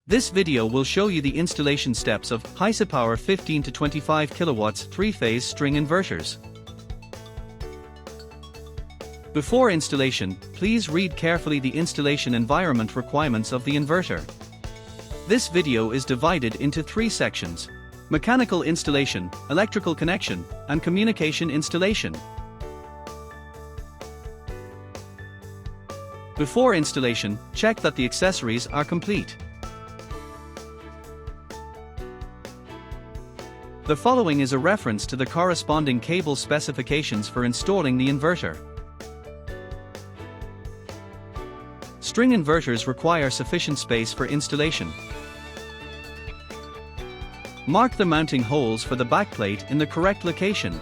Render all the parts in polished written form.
This video will show you the installation steps of HYXiPOWER 15 to 25 kilowatts 3-phase string inverters. Before installation, please read carefully the installation environment requirements of the inverter. This video is divided into 3 sections: mechanical installation, electrical connection, and communication installation. Before installation, check that the accessories are complete. The following is a reference to the corresponding cable specifications for installing the inverter. String inverters require sufficient space for installation. Mark the mounting holes for the backplate in the correct location.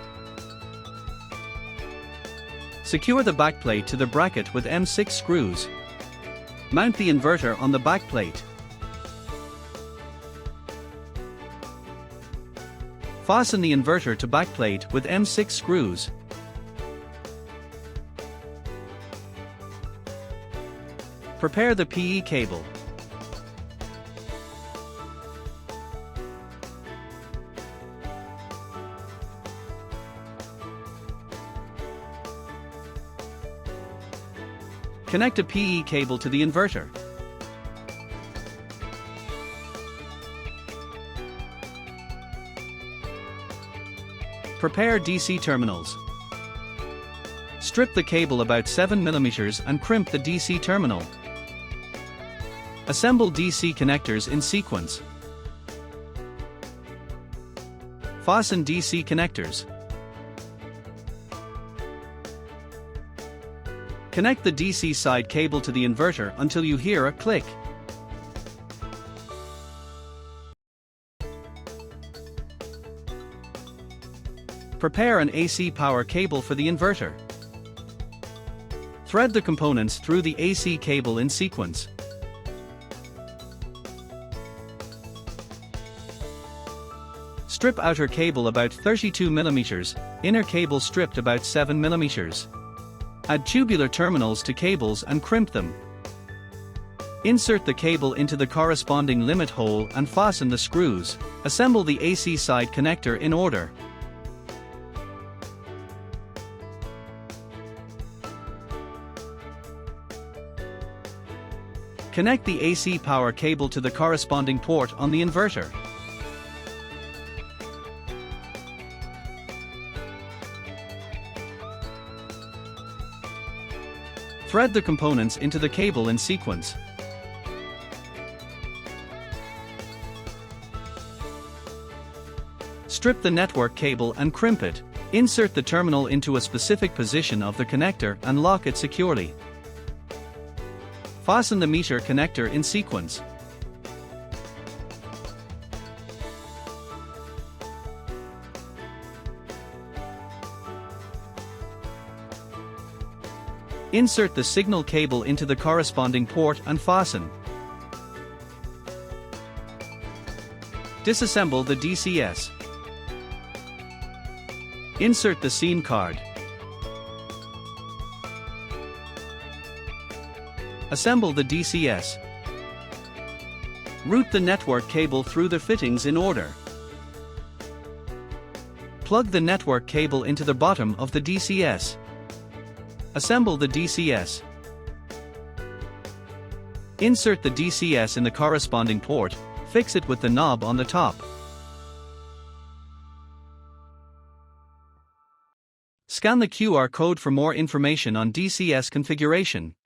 Secure the backplate to the bracket with M6 screws. Mount the inverter on the backplate. Fasten the inverter to backplate with M6 screws. Prepare the PE cable. Connect a PE cable to the inverter. Prepare DC terminals. Strip the cable about 7 mm and crimp the DC terminal. Assemble DC connectors in sequence. Fasten DC connectors. Connect the DC side cable to the inverter until you hear a click. Prepare an AC power cable for the inverter. Thread the components through the AC cable in sequence. Strip outer cable about 32 mm, inner cable stripped about 7 mm. Add tubular terminals to cables and crimp them. Insert the cable into the corresponding limit hole and fasten the screws. Assemble the AC side connector in order. Connect the AC power cable to the corresponding port on the inverter. Thread the components into the cable in sequence. Strip the network cable and crimp it. Insert the terminal into a specific position of the connector and lock it securely. Fasten the meter connector in sequence. Insert the signal cable into the corresponding port and fasten. Disassemble the DCS. Insert the SIM card. Assemble the DCS. Route the network cable through the fittings in order. Plug the network cable into the bottom of the DCS. Assemble the DCS. Insert the DCS in the corresponding port, fix it with the knob on the top. Scan the QR code for more information on DCS configuration.